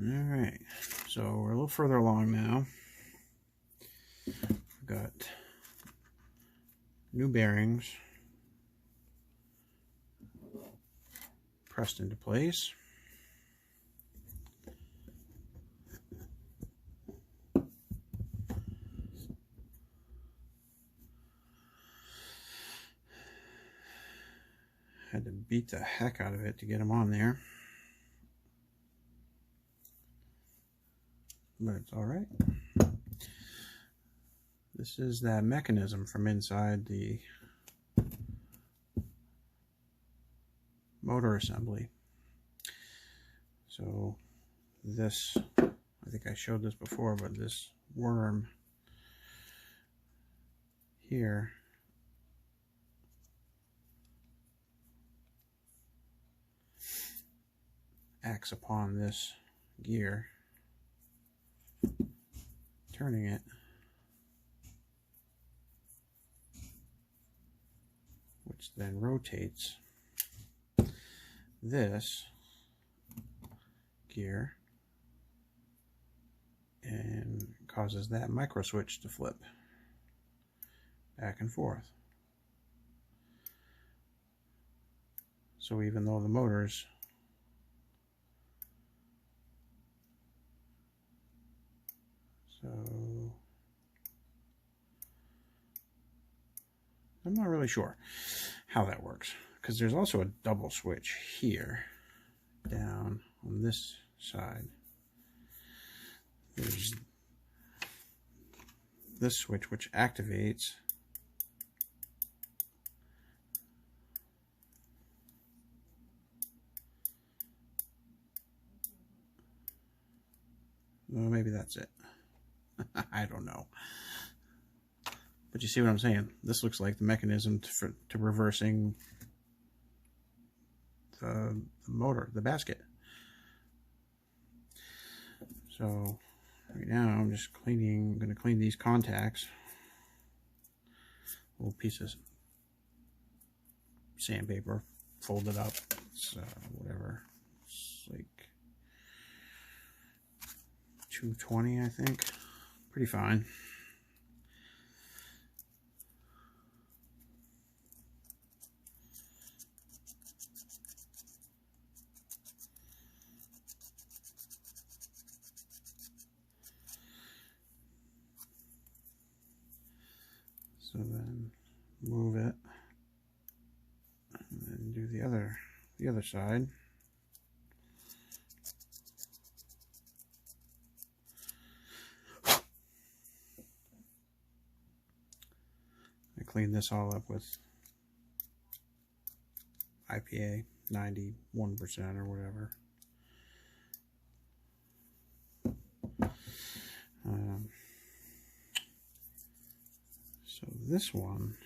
Alright, so we're a little further along now. We've got new bearings pressed into place. Had to beat the heck out of it to get them on there, but it's all right. This is that mechanism from inside the motor assembly. So this, I think I showed this before, but this worm here acts upon this gear, turning it, which then rotates this gear and causes that micro switch to flip back and forth. So even though the motors I'm not really sure how that works, because there's also a double switch here down on this side. There's this switch which activates well, maybe that's it. I don't know. But you see what I'm saying? This looks like the mechanism to reversing the motor, the basket. So right now I'm just I'm going to clean these contacts. Little piece of sandpaper, fold it up. It's whatever. It's like 220, I think. Pretty fine. So then move it and then do the other side. I cleaned this all up with IPA 91% or whatever. So this one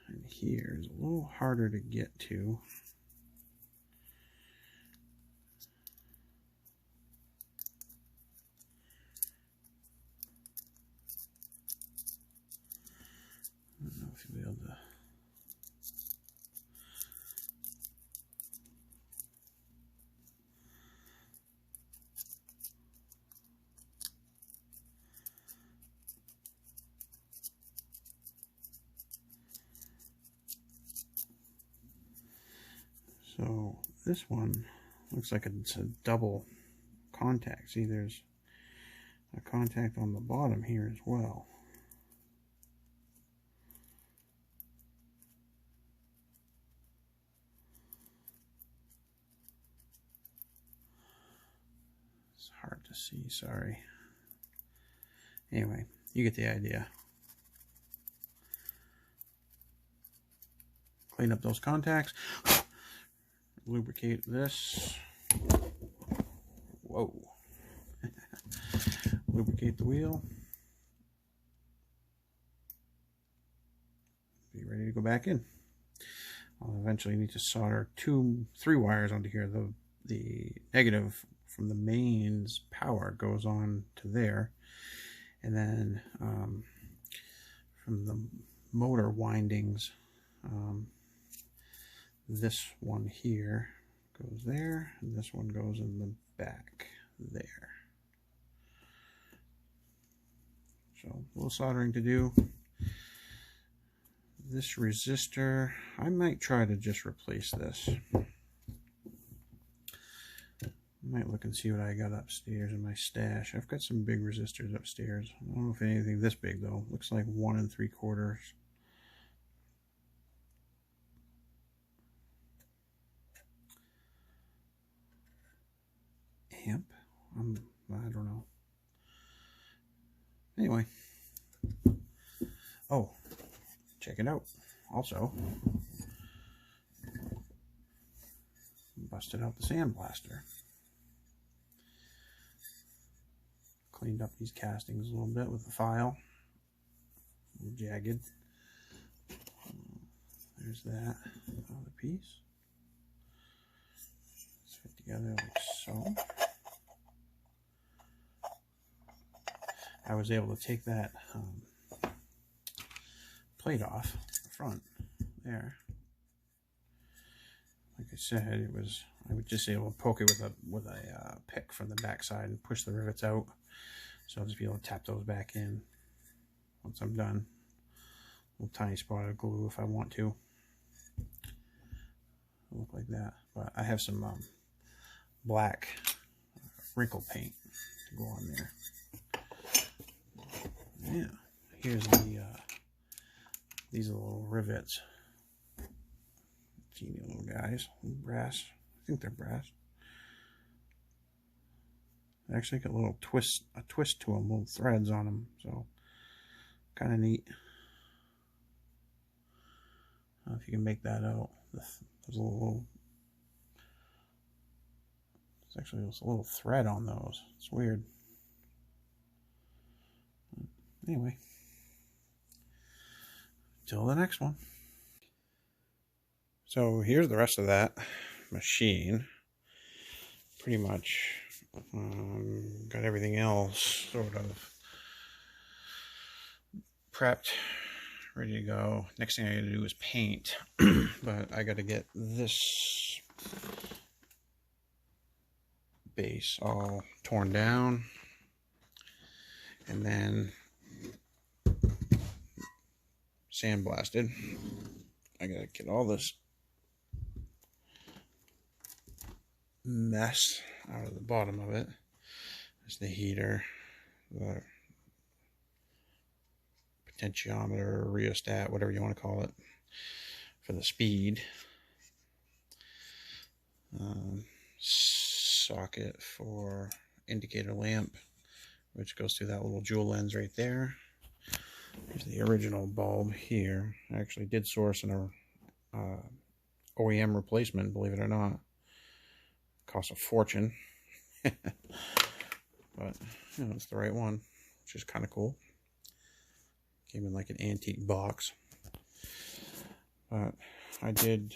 in here is a little harder to get to. I don't know if you'll be able to. So this one looks like it's a double contact. See, there's a contact on the bottom here as well. It's hard to see, sorry. Anyway, you get the idea. Clean up those contacts. Lubricate this. Whoa. Lubricate the wheel. Be ready to go back in. I'll eventually need to solder 3 wires onto here. The negative from the mains power goes on to there, and then from the motor windings, this one here goes there, and this one goes in the back there. So a little soldering to do. This resistor, I might try to just replace this. Might look and see what I got upstairs in my stash. I've got some big resistors upstairs. I don't know if anything this big though. Looks like 1 3/4 amp. I don't know. Anyway. Oh, check it out. Also, busted out the sandblaster. Cleaned up these castings a little bit with the file. A little jagged. There's that other piece. Let's fit together like so. I was able to take that plate off the front there. Like I said, I was just able to poke it with a pick from the back side and push the rivets out. So I'll just be able to tap those back in once I'm done. A little tiny spot of glue if I want to. It'll look like that. But I have some black wrinkle paint to go on there. Yeah, here's these are little rivets. Teeny little guys, brass. I think they're brass. They actually got a twist to them, little threads on them, so kind of neat. I don't know if you can make that out. There's there's actually a little thread on those. It's weird. Anyway, till the next one. So here's the rest of that machine. Pretty much got everything else sort of prepped, ready to go. Next thing I gotta do is paint, but I gotta get this base all torn down, and then sandblasted. I gotta get all this mess out of the bottom of it. There's the heater, the potentiometer, rheostat, whatever you want to call it, for the speed. Socket for indicator lamp, which goes through that little jewel lens right there. Here's the original bulb here. I actually did source an OEM replacement, believe it or not. Cost a fortune. But, you know, it's the right one, which is kind of cool. Came in like an antique box. But I did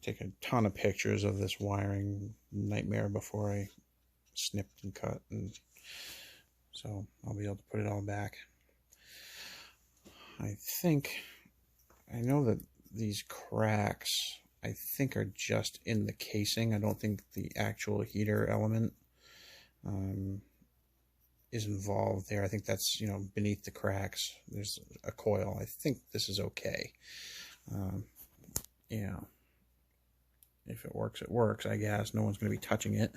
take a ton of pictures of this wiring nightmare before I snipped and cut, and so I'll be able to put it all back. I know that these cracks, I think, are just in the casing. I don't think the actual heater element is involved there. I think that's, you know, beneath the cracks. There's a coil. I think this is okay. Yeah. If it works, it works, I guess. No one's going to be touching it.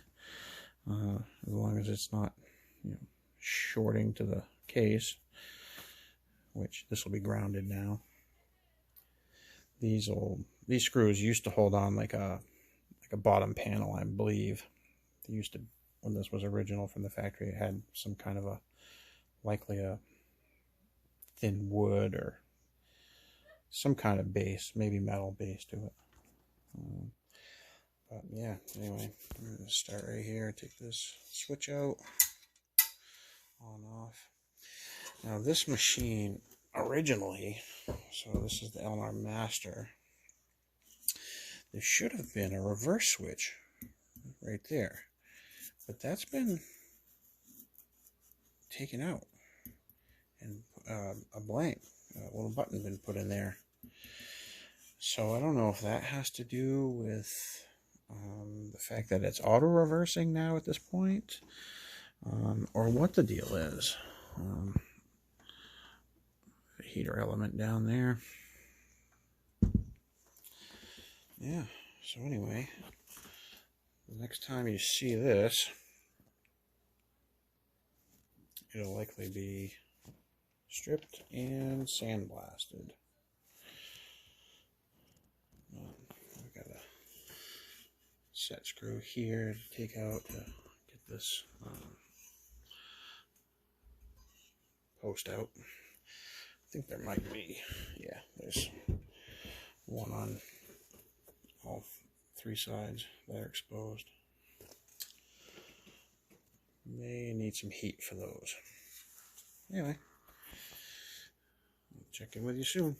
As long as it's not, you know, shorting to the case, which this will be grounded now. These screws used to hold on like a bottom panel, I believe. They used to, when this was original from the factory, it had some kind of likely a thin wood or some kind of base, maybe metal base to it. But yeah, anyway, I'm going to start right here. Take this switch out, on, off. Now this machine originally, so this is the Elnar Master, there should have been a reverse switch right there, but that's been taken out, and a blank, a little button been put in there. So I don't know if that has to do with the fact that it's auto reversing now at this point, or what the deal is. heater element down there. Yeah, so anyway, the next time you see this, it'll likely be stripped and sandblasted. We've got a set screw here to take out to get this post out. I think there might be, yeah, there's one on all 3 sides that are exposed. May need some heat for those. Anyway, I'll check in with you soon.